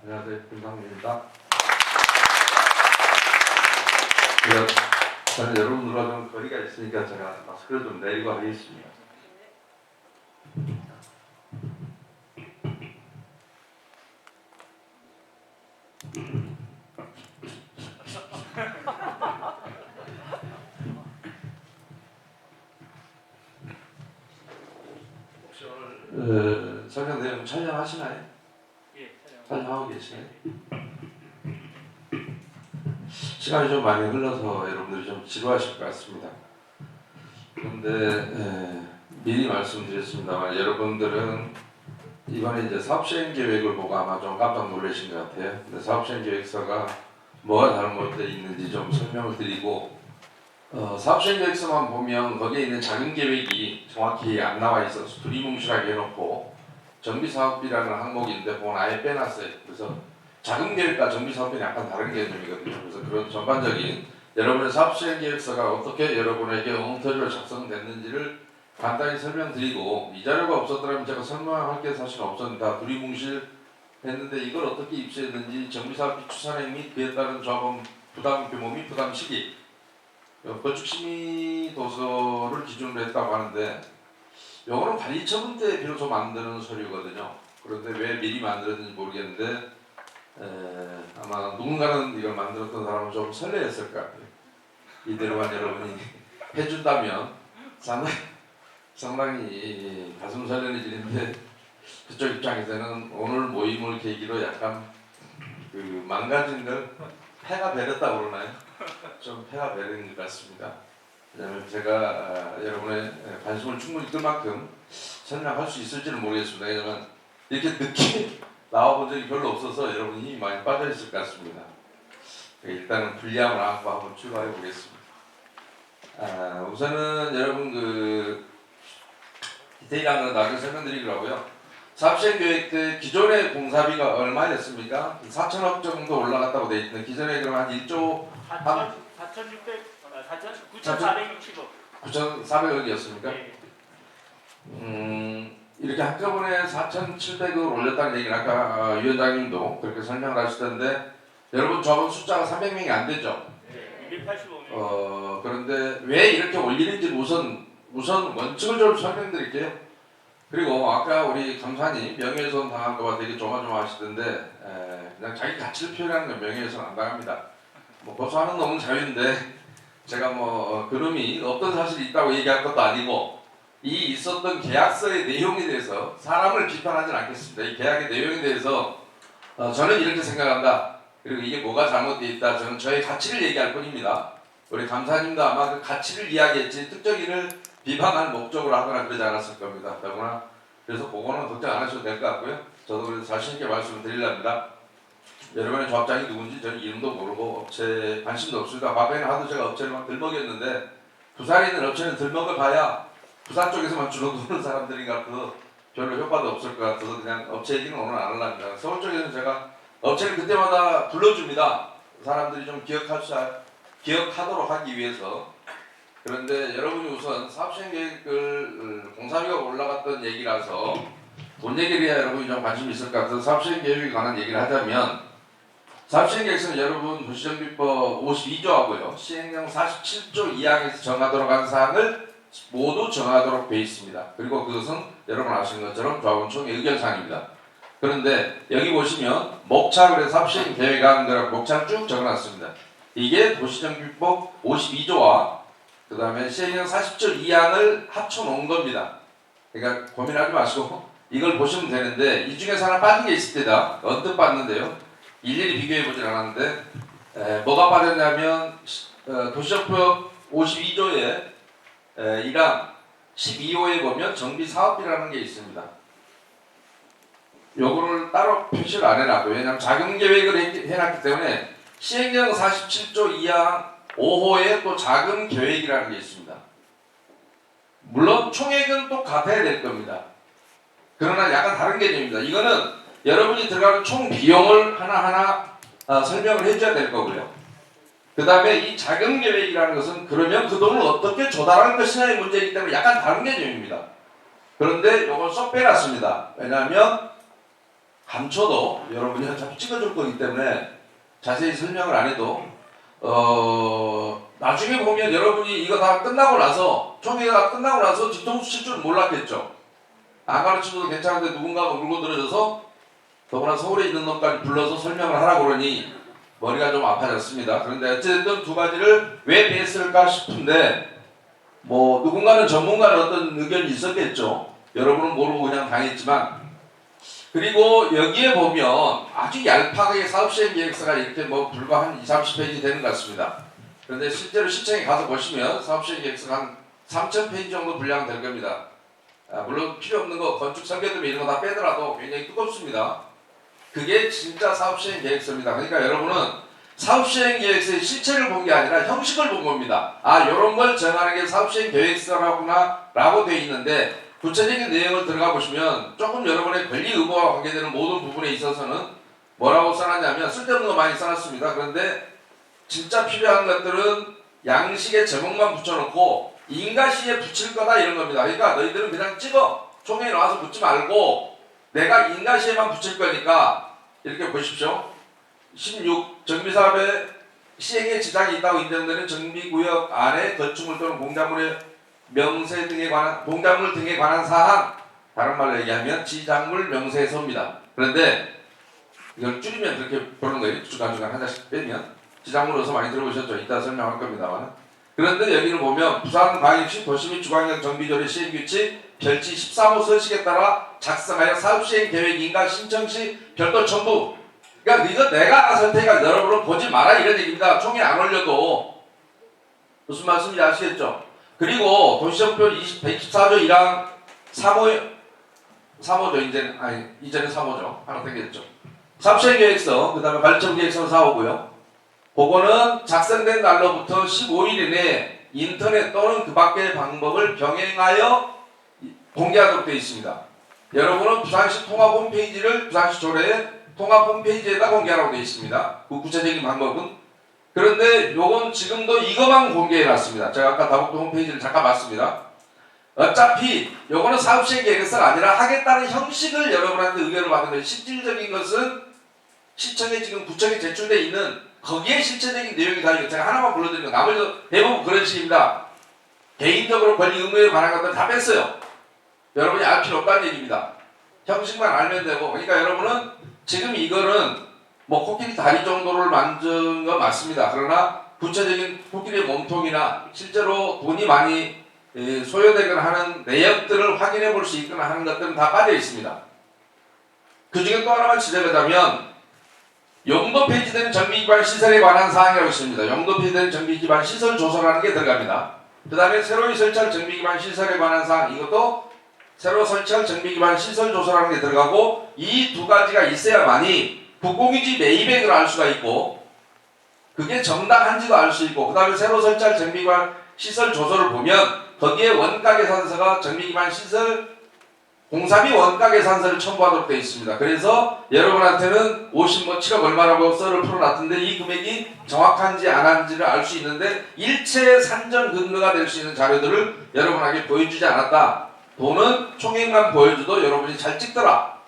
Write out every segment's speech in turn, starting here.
안녕하세요, 김상민입니다. 저는 여러분들과 좀 거리가 있으니까 제가 마스크를 좀 내리고 하겠습니다. 혹시 오늘 설명 내용 촬영하시나요? 예, 촬영하고 계시나요? 시간이 좀 많이 흘러서 여러분들이 좀 지루하실 것 같습니다. 그런데 미리 말씀드렸습니다만 여러분들은 이번에 이제 사업시행 계획을 보고 아마 좀 깜짝 놀라신 것 같아요. 근데 사업시행 계획서가 뭐가 잘못되어 있는지 좀 설명을 드리고 사업시행 계획서만 보면 거기에 있는 자금 계획이 정확히 안 나와 있어서 두리뭉실하게 해놓고 정비사업비라는 항목인데 그건 아예 빼놨어요. 그래서 자금 계획과 정비사업비는 약간 다른 개념이거든요. 그래서 그런 전반적인 여러분의 사업시행 계획서가 어떻게 여러분에게 엉터리로 작성됐는지를 간단히 설명드리고, 이 자료가 없었더라면 제가 설명할 게 사실 없었는데 다 두리뭉실 했는데 이걸 어떻게 입수했는지 정비사업비 추산액 및 그에 따른 조합원 부담 규모 및 부담 시기, 건축심의 도서를 기준으로 했다고 하는데 요거는 관리처분 때 비로소 만드는 서류거든요. 그런데 왜 미리 만들었는지 모르겠는데 아마 누군가는 이걸 만들었던 사람은 좀 설레었을 것 같아요. 이대로만 여러분이 해준다면 상당히 가슴 설레는 일인데 그쪽 입장에서는 오늘 모임을 계기로 약간 그 망가진 걸 폐가 배렸다고 그러나요? 좀 폐가 배린 것 같습니다. 왜냐하면 제가 여러분의 관심을 충분히 끌 만큼 설명할 수 있을지는 모르겠습니다. 왜냐하면 이렇게 늦게 나와본 적이 별로 없어서 여러분이 힘이 많이 빠져 있을 것 같습니다. 일단은 분량을 안고 한번 출발해 보겠습니다. 우선은 여러분 디테일한 건 나중에 설명드리려고요. 사업시행 계획 때 기존의 공사비가 얼마였습니까? 4천억 정도 올라갔다고 돼 있는데 기존에 그럼 한 1조 9,460억. 9,400억이었습니까? 예. 이렇게 한꺼번에 4,700억을 올렸다는 얘기는 아까 위원장님도 그렇게 설명을 하시던데 여러분 저번 숫자가 300명이 안 되죠? 네, 285명. 그런데 왜 이렇게 올리는지 우선 원칙을 좀 설명드릴게요. 그리고 아까 우리 감사님 명예훼손 당한 거와 되게 조마조마하시던데 그냥 자기 가치를 표현하는 건 명예훼손 안 당합니다. 뭐 고소하는 놈은 자유인데 제가 뭐 그놈이 없던 사실이 있다고 얘기할 것도 아니고 이 있었던 계약서의 내용에 대해서 사람을 비판하지는 않겠습니다. 이 계약의 내용에 대해서 저는 이렇게 생각한다. 그리고 이게 뭐가 잘못되어 있다. 저는 저의 가치를 얘기할 뿐입니다. 우리 감사님도 아마 그 가치를 이야기했지 특정인을 비판할 목적으로 하거나 그러지 않았을 겁니다. 더구나 그래서 그거는 걱정 안 하셔도 될 것 같고요. 저도 그래서 자신있게 말씀을 드리려합니다. 여러분의 조합장이 누군지 저는 이름도 모르고 업체 관심도 없습니다. 과거에는 하도 제가 업체를 막 들먹였는데 부산에 있는 업체는 들먹을 봐야 부산 쪽에서만 주로 도는 사람들이 같아서 별로 효과도 없을 것 같아서 그냥 업체 얘기는 오늘 안 하려합니다. 서울 쪽에서는 제가 업체를 그때마다 불러줍니다. 사람들이 좀 기억하도록 하기 위해서. 그런데 여러분이 우선 사업시행 계획을 공사비가 올라갔던 얘기라서 돈 얘기를 해야 여러분이 좀 관심이 있을 것 같아서 사업시행 계획에 관한 얘기를 하자면 사업시행 계획서는 여러분 도시정비법 52조하고요 시행령 47조 2항에서 정하도록 한 사항을 모두 정하도록 되어 있습니다. 그리고 그것은 여러분 아시는 것처럼 조합원총회 의견사항입니다. 그런데 여기 보시면 목차를 해서 사업시행 계획안 거라고 목차를 쭉 적어놨습니다. 이게 도시정비법 52조와 그 다음에 시행령 40조 2항을 합쳐놓은 겁니다. 그러니까 고민하지 마시고 이걸 보시면 되는데 이 중에서 하나 빠진 게 있을 때다. 언뜻 봤는데요. 일일이 비교해보진 않았는데 뭐가 빠졌냐면 도시정비법 52조에 1항 12호에 보면 정비사업비라는 게 있습니다. 요거를 따로 표시를 안 해놨고요. 왜냐하면 자금계획을 해놨기 때문에 시행령 47조 2항 5호에 또 자금 계획이라는 게 있습니다. 물론 총액은 또 같아야 될 겁니다. 그러나 약간 다른 개념입니다. 이거는 여러분이 들어가는 총 비용을 하나하나 설명을 해줘야 될 거고요. 그 다음에 이 자금 계획이라는 것은 그러면 그 돈을 어떻게 조달할 것이냐의 문제이기 때문에 약간 다른 개념입니다. 그런데 이걸 쏙 빼놨습니다. 왜냐하면 감춰도 여러분이 어차피 찍어줄 거기 때문에 자세히 설명을 안 해도 나중에 보면 여러분이 이거 다 끝나고 나서 총회가 끝나고 나서 뒤통수 칠 줄 몰랐겠죠. 안 가르쳐줘도 괜찮은데 누군가가 물고 들어져서 더구나 서울에 있는 놈까지 불러서 설명을 하라고 그러니 머리가 좀 아파졌습니다. 그런데 어쨌든 두 가지를 왜 뺐을까 싶은데 뭐 누군가는 전문가는 어떤 의견이 있었겠죠. 여러분은 모르고 그냥 당했지만 그리고 여기에 보면 아주 얄팍하게 사업시행 계획서가 이렇게 뭐 불과 한 20-30페이지 되는 것 같습니다. 그런데 실제로 시청에 가서 보시면 사업시행 계획서가 한 3,000페이지 정도 분량 될 겁니다. 물론 필요 없는 거 건축 설계도면 이런 거 다 빼더라도 굉장히 두껍습니다. 그게 진짜 사업시행 계획서입니다. 그러니까 여러분은 사업시행 계획서의 실체를 본 게 아니라 형식을 본 겁니다. 아, 요런 걸 정하는 게 사업시행 계획서라구나 라고 되어 있는데 구체적인 내용을 들어가 보시면 조금 여러분의 권리 의무와 관계되는 모든 부분에 있어서는 뭐라고 써놨냐면 쓸데없는 거 많이 써놨습니다. 그런데 진짜 필요한 것들은 양식의 제목만 붙여놓고 인가시에 붙일 거다 이런 겁니다. 그러니까 너희들은 그냥 찍어. 총회에 나와서 붙지 말고 내가 인가시에만 붙일 거니까 이렇게 보십시오. 16. 정비사업의 시행에 지장이 있다고 인정되는 정비구역 안에 건축물 또는 공작물의 명세 등에 관한 공작물 등에 관한 사항, 다른 말로 얘기하면 지작물 명세서입니다. 그런데 이걸 줄이면 그렇게 보는 거예요. 중간중간 하나씩 빼면 지작물 어서 많이 들어보셨죠? 이따 설명할 겁니다만. 그런데 여기를 보면 부산광역시 도시및 주광역 정비조례 시행규칙 별지 13호 서식에 따라 작성하여 사업시행계획 인가 신청 시 별도 첨부. 그러니까 이거 내가 알아서 테니까 여러분은 보지 마라 이런 얘기입니다. 총에 안 올려도. 무슨 말씀인지 아시겠죠? 그리고 도시정표 124조 1항 3호죠. 이제는 3호죠. 하나 생겼죠. 사업시행계획서, 그 다음에 관리처분계획서 4호고요. 그거는 작성된 날로부터 15일 이내에 인터넷 또는 그 밖의 방법을 병행하여 공개하도록 되어 있습니다. 여러분은 부산시 통합 홈페이지를 부산시 조례의 통합 홈페이지에다 공개하라고 되어 있습니다. 그 구체적인 방법은. 그런데 요건 지금도 이것만 공개해 놨습니다. 제가 아까 다국도 홈페이지를 잠깐 봤습니다. 어차피 요거는 사업시행 계획서가 아니라 하겠다는 형식을 여러분한테 의견을 받은 거예요. 실질적인 것은 시청에 지금 구청에 제출되어 있는 거기에 실체적인 내용이 다 있고 제가 하나만 불러드리는 거 나머지 대부분 그런 식입니다. 개인적으로 권리 의무에 관한 것들 다 뺐어요. 여러분이 알 필요 없다는 얘기입니다. 형식만 알면 되고. 그러니까 여러분은 지금 이거는 뭐 코끼리 다리 정도를 만든 건 맞습니다. 그러나 구체적인 코끼리의 몸통이나 실제로 돈이 많이 소요되거나 하는 내역들을 확인해 볼 수 있거나 하는 것들은 다 빠져 있습니다. 그 중에 또 하나만 지적하자면 용도 폐지된 정비기반 시설에 관한 사항이라고 있습니다. 용도 폐지된 정비기반 시설 조서라는 게 들어갑니다. 그 다음에 새로 설치할 정비기반 시설에 관한 사항, 이것도 새로 설치할 정비기반 시설 조서라는 게 들어가고 이 두 가지가 있어야만이 국공유지 매입액을 알 수가 있고 그게 정당한지도 알 수 있고 그 다음에 새로 설치할 정비기반 시설 조서를 보면 거기에 원가계산서가 정비기반 시설 공사비 원가계산서를 첨부하도록 되어 있습니다. 그래서 여러분한테는 7억 얼마라고 썰을 풀어놨던데 이 금액이 정확한지 안 한지를 알 수 있는데 일체 산정 근거가 될 수 있는 자료들을 여러분에게 보여주지 않았다. 돈은 총액만 보여줘도 여러분이 잘 찍더라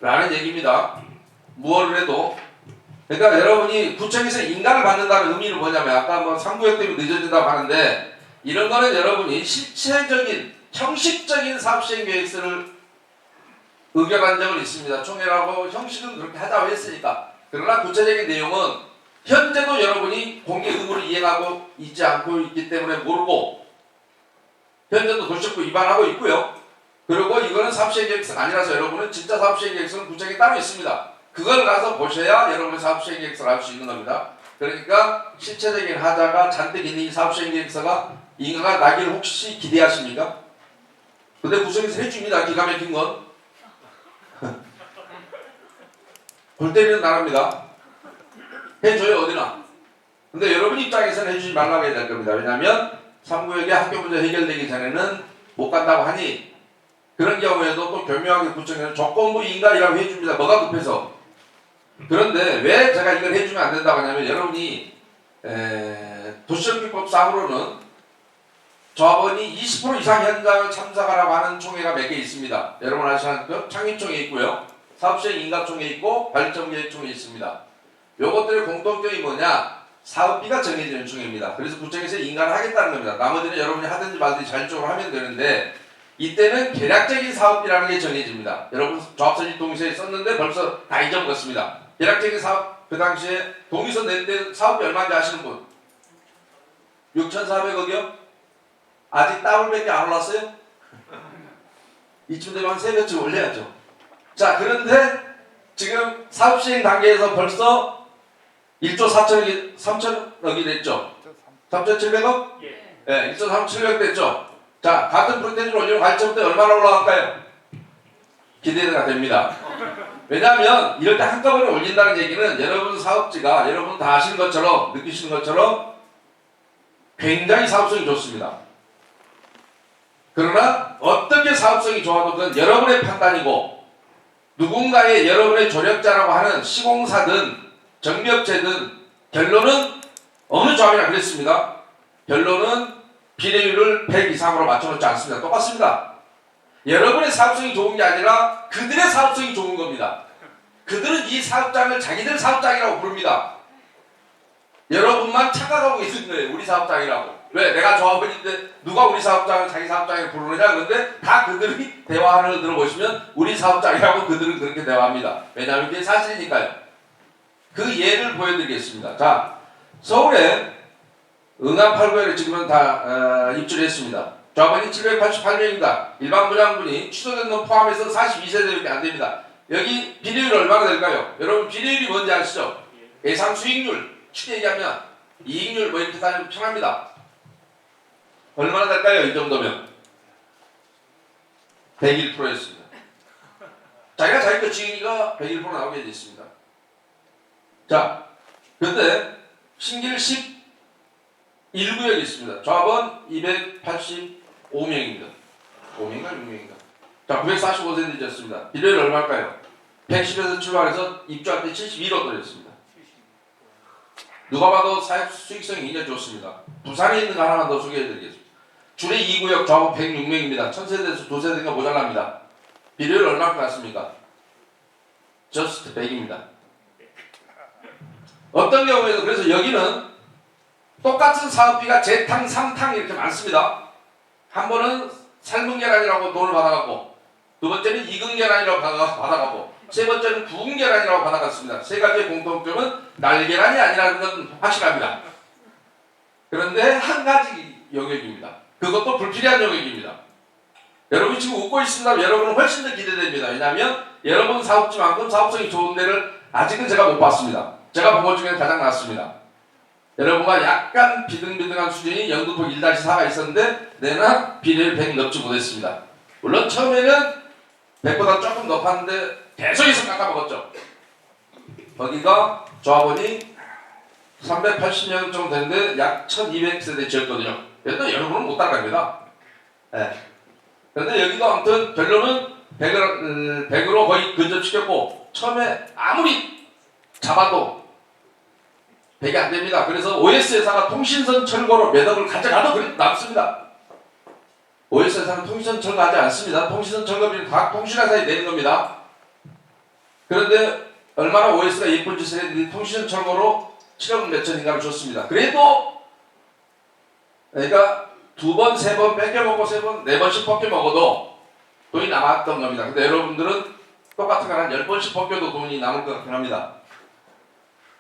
라는 얘기입니다. 무엇을 해도. 그러니까 여러분이 구청에서 인가를 받는다는 의미는 뭐냐면 아까 뭐 3구역 때문에 늦어진다고 하는데 이런 거는 여러분이 실체적인 형식적인 사업시행계획서를 의결한 적은 있습니다. 총회라고 형식은 그렇게 하자고 했으니까. 그러나 구체적인 내용은 현재도 여러분이 공개 의무를 이행하고 있지 않고 있기 때문에 모르고 현재도 도시정부 위반하고 있고요. 그리고 이거는 사업시행계획서가 아니라서 여러분은 진짜 사업시행계획서는 구청에 따로 있습니다. 그걸 가서 보셔야 여러분의 사업시행계획서를 알 수 있는 겁니다. 그러니까 실체적인 하자가 잔뜩 있는 이 사업시행계획서가 인가가 나기를 혹시 기대하십니까? 근데 구청에서 해줍니다. 기가 막힌 건. 골 때리는 나라입니다. 해줘요 어디나. 근데 여러분 입장에서는 해주지 말라고 해야 될 겁니다. 왜냐하면 3구역의 학교 문제 해결되기 전에는 못 간다고 하니 그런 경우에도 또 교묘하게 구청에는 조건부 인가이라고 해줍니다. 뭐가 급해서. 그런데 왜 제가 이걸 해주면 안 된다고 하냐면 여러분이 도시정비법상으로는 조합원이 20% 이상 현장을 참석하라고 하는 총회가 몇 개 있습니다. 여러분 아시는 그 창립총회 있고요. 사업시행 인가총회 있고 발전계획총회 있습니다. 요것들의 공통점이 뭐냐? 사업비가 정해지는 총회입니다. 그래서 구청에서 인가를 하겠다는 겁니다. 나머지는 여러분이 하든지 말든지 자율적으로 하면 되는데 이때는 계략적인 사업비라는 게 정해집니다. 여러분 조합설립 동의서에 썼는데 벌써 다 잊어먹었습니다. 계략적인 사업 그 당시에 동의서 낼 때 사업비 얼마인지 아시는 분? 6,400억이요? 아직 더블밖에 안 올랐어요? 이쯤 되면 한 3배쯤 올려야죠. 자, 그런데 지금 사업시행 단계에서 벌써 1조 4천억이 3천억이 됐죠. 3,700억? 예. 네, 1조 3,700억 됐죠. 자, 같은 프로테인을 올리면 관점부터 얼마나 올라갈까요? 기대가 됩니다. 왜냐하면 이럴 때 한꺼번에 올린다는 얘기는 여러분 사업지가 여러분 다 아시는 것처럼 느끼시는 것처럼 굉장히 사업성이 좋습니다. 그러나 어떻게 사업성이 좋아도 그건 여러분의 판단이고 누군가의 여러분의 조력자라고 하는 시공사든 정비업체든 결론은 어느 조합이나 그랬습니다. 결론은 비례율을 100 이상으로 맞춰놓지 않습니다. 똑같습니다. 여러분의 사업성이 좋은 게 아니라 그들의 사업성이 좋은 겁니다. 그들은 이 사업장을 자기들 사업장이라고 부릅니다. 여러분만 착각하고 있는 거예요. 우리 사업장이라고. 왜? 내가 조합원인데 누가 우리 사업장을 자기 사업장이라고 부르느냐? 그런데 다 그들이 대화하는 걸 들어보시면 우리 사업장이라고 그들은 그렇게 대화합니다. 왜냐하면 그게 사실이니까요. 그 예를 보여드리겠습니다. 자, 서울에 응암 8구역을 지금은 다 입주를 했습니다. 조합원이 788명입니다. 일반 분양분이 취소된 건 포함해서 42세대밖에 안 됩니다. 여기 비례율 얼마나 될까요? 여러분 비례율이 뭔지 아시죠? 예상 수익률, 쉽게 얘기하면 이익률 뭐 이렇게 따지면 편합니다. 얼마나 될까요? 이 정도면 101%였습니다. 자기가 자기 거 지으니까 101% 나오게 되어 있습니다. 자, 근데 신길 11구역이 있습니다. 조합원 285명입니다. 5명인가 6명인가. 자, 945세대 되었습니다. 비례율 얼마일까요? 110에서 출발해서 입주할 때 71억 들였습니다. 누가 봐도 사업 수익성이 굉장히 좋습니다. 부산에 있는 거 하나만 더 소개해드리겠습니다. 주례 2구역 조합원 106명입니다. 1000세대에서 2세대가 모자랍니다. 비례율 얼마큼 같습니까? 저스트 100입니다. 어떤 경우에도 그래서 여기는 똑같은 사업비가 재탕, 3탕 이렇게 많습니다. 한 번은 삶은 계란이라고 돈을 받아가고 두 번째는 익은 계란이라고 받아가고 세 번째는 구운 계란이라고 받아갔습니다. 세 가지의 공통점은 날계란이 아니라는 건 확실합니다. 그런데 한 가지 영역입니다. 그것도 불필요한 영역입니다. 여러분 지금 웃고 있습니다. 여러분은 훨씬 더 기대됩니다. 왜냐하면 여러분 사업지만큼 사업성이 좋은 데를 아직은 제가 못 봤습니다. 제가 본 것 중에 가장 낫습니다. 여러분과 약간 비등비등한 수준이 영등포 1-4가 있었는데 내나 비례를 100 넘지 못했습니다. 물론 처음에는 100보다 조금 높았는데 계속해서 깎아먹었죠. 거기가 조합원이 380명 정도 되는데 약 1200세대 지었거든요. 그래도 여러분은 못 따라갑니다. 네. 그런데 여기도 아무튼 결론은 100으로 거의 근접시켰고 처음에 아무리 잡아도 100이 안 됩니다. 그래서 OS회사가 통신선 철거로 몇 억을 가져가도 그래도 남습니다. OS회사는 통신선 철거하지 않습니다. 통신선 철거비는 각 통신회사에 내는 겁니다. 그런데 얼마나 OS가 예쁜 짓을 했는지 통신선 철거로 7억 몇천인가를 줬습니다. 그래도 그러니까 2번, 3번 뺏겨먹고 3번, 4번씩 벗겨먹어도 돈이 남았던 겁니다. 근데 여러분들은 똑같은 거 한 10번씩 벗겨도 돈이 남을 것 같긴 합니다.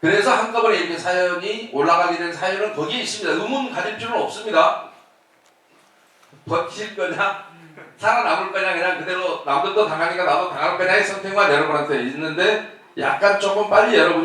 그래서 한꺼번에 이렇게 사연이 올라가게 된 사연은 거기에 있습니다. 의문 가질 필요는 없습니다. 버틸 거냐, 살아남을 거냐, 그냥 그대로 남들도 당하니까 나도 당할 거냐의 선택만 여러분한테 있는데 약간 조금 빨리 여러분이